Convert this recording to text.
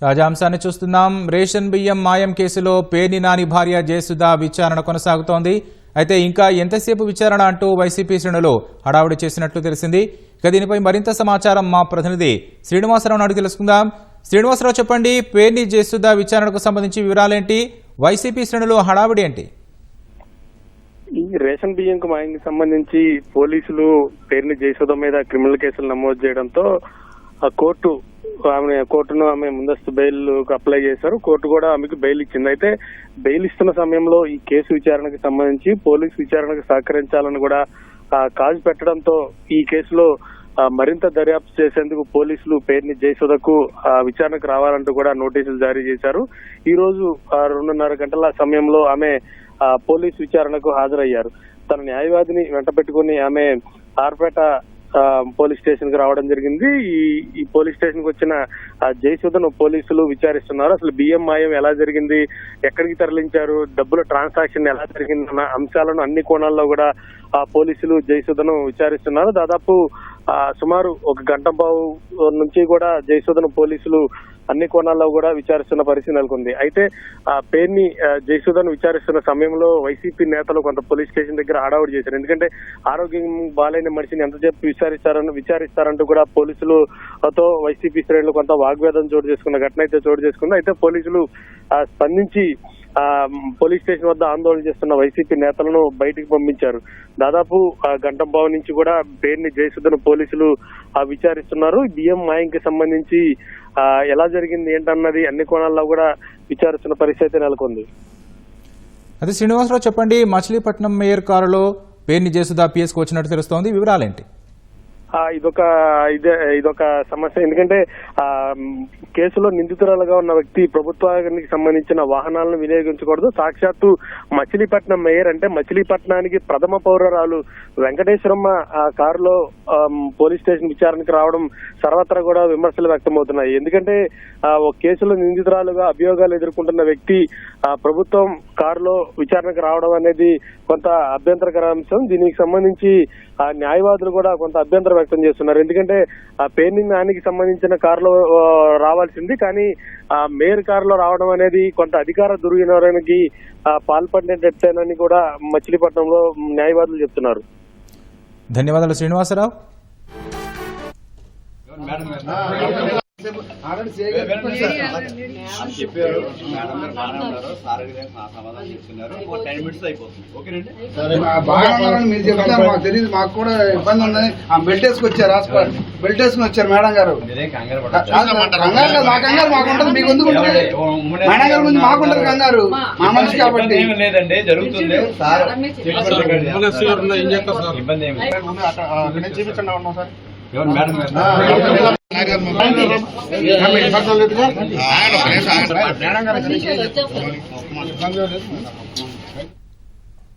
రాజాంశాన్ని చూస్తున్నాం. రేషన్ బియ్యం మాయం కేసులో పేర్ని నాని భార్య జయసుధ విచారణ కొనసాగుతోంది. అయితే ఇంకా ఎంతసేపు విచారణ అంటూ వైసీపీ శ్రేణులు హడావుడి చేసినట్లు తెలిసింది. ఇక దీనిపై మరింత సమాచారం మా ప్రతినిధి శ్రీనివాసరావు అడిగి తెలుసుకుందాం. శ్రీనివాసరావు, చెప్పండి, పేర్ని జయసుధ విచారణకు సంబంధించి వివరాలేంటి? వైసీపీ శ్రేణులు హడావుడి ఏంటి? ఈ రేషన్ బియ్యం మాయంకి సంబంధించి పోలీసులు పేర్ని జయసుధ మీద క్రిమినల్ కేసులు నమోదు చేయడంతో కోర్టును ఆమె ముందస్తు బెయిల్ అప్లై చేశారు. కోర్టు కూడా ఆమెకు బెయిల్ ఇచ్చింది. అయితే బెయిల్ ఇస్తున్న సమయంలో ఈ కేసు విచారణకు సంబంధించి పోలీసు విచారణకు సహకరించాలని కూడా కాజు పెట్టడంతో ఈ కేసులో మరింత దర్యాప్తు చేసేందుకు పోలీసులు పేర్ని జయసుధకు విచారణకు రావాలంటూ కూడా నోటీసులు జారీ చేశారు. ఈ రోజు 2:30 గంటల సమయంలో ఆమె పోలీసు విచారణకు హాజరయ్యారు. తన న్యాయవాదిని వెంట పెట్టుకుని ఆమె ఆర్పేట పోలీస్ స్టేషన్ కు రావడం జరిగింది. ఈ పోలీస్ స్టేషన్ కు వచ్చిన జయసుధను పోలీసులు విచారిస్తున్నారు. అసలు బియ్యం మాయం ఎలా జరిగింది, ఎక్కడికి తరలించారు, డబ్బుల ట్రాన్సాక్షన్ ఎలా జరిగిందన్న అంశాలను అన్ని కోణాల్లో కూడా పోలీసులు జయసుధను విచారిస్తున్నారు. దాదాపు సుమారు 1 గంట పావు నుంచి కూడా జయసుధను పోలీసులు అన్ని కోణాల్లో కూడా విచారిస్తున్న పరిస్థితి నెలకొంది. అయితే పేర్ని జయసుధను విచారిస్తున్న సమయంలో వైసీపీ నేతలు కొంత పోలీస్ స్టేషన్ దగ్గర హడావుడి చేశారు. ఎందుకంటే ఆరోగ్యం బాలైన మనిషిని ఎంతసేపు విచారిస్తారంటూ కూడా పోలీసులతో వైసీపీ శ్రేణులు కొంత వాగ్వేదం చోటు చేసుకున్న ఘటన అయితే చోటు చేసుకుంది. అయితే పోలీసులు స్పందించి పోలీస్ స్టేషన్ వద్ద ఆందోళన చేస్తున్న వైసీపీ నేతలను బయటికి పంపించారు. దాదాపు గంటంబావు నుంచి కూడా పేర్ని జయసుధను పోలీసులు విచారిస్తున్నారు. బియ్యం మాయంకి సంబంధించి ఎలా జరిగింది ఏంటన్నది అన్ని కోణాల్లో కూడా విచారిస్తున్న పరిస్థితి నెలకొంది. అదే శ్రీనివాసరావు, చెప్పండి, మచిలీపట్నం మేయర్ కారులో పేర్ని జయసుధ పిఎస్కి వచ్చినట్టు తెలుస్తోంది, వివరాలేంటి? ఇదొక సమస్య. ఎందుకంటే కేసులో నిందితురాలుగా ఉన్న వ్యక్తి ప్రభుత్వానికి సంబంధించిన వాహనాలను వినియోగించకూడదు. సాక్షాత్తు మచిలీపట్నం మేయర్ అంటే మచిలీపట్నానికి ప్రథమ పౌరురాలు వెంకటేశ్వరమ్మ కారులో పోలీస్ స్టేషన్ విచారణకు రావడం సర్వత్రా కూడా విమర్శలు వ్యక్తమవుతున్నాయి. ఎందుకంటే ఒక కేసులో నిందితురాలుగా అభియోగాలు ఎదుర్కొంటున్న వ్యక్తి ప్రభుత్వం కారులో విచారణకు రావడం అనేది కొంత అభ్యంతరకర అంశం. దీనికి సంబంధించి న్యాయవాదులు కూడా కొంత అభ్యంతరం వ్యక్తం చేస్తున్నారు. ఎందుకంటే పేర్ని నానికి సంబంధించిన కారులో రావాల్సింది, కానీ మేయర్ కారులో రావడం అనేది కొంత అధికార దుర్వినియోగానికి పాల్పడినట్టేనని కూడా మచిలీపట్నంలో న్యాయవాదులు చెప్తున్నారు. ధన్యవాదాలు శ్రీనివాసరావు. చెప్పారు మేడం గారు బాగానే ఉన్నారు, సార్ సమాధానం చెప్తున్నారు. 10 minutes అయిపోతుంది. ఓకేనండి, మీరు చెప్తారు, మాకు తెలియదు, మాకు కూడా ఇబ్బంది ఉందని బెల్ట్ వేసుకొచ్చారు. హాస్పిటల్ బెల్ట్ వేసుకుని వచ్చారు మేడం గారు. కంగారు మా కంగారు మాకు ఉంటుంది, మీకు ఎందుకు మేడం గారి గురించి మాకుంటారు కంగారు, మా మనిషి కాబట్టి. లేదండి, జరుగుతుంది సార్, ఇబ్బంది ఏమి చూపించండి సార్. ఎవరు మేడం గారు? మేడం గారు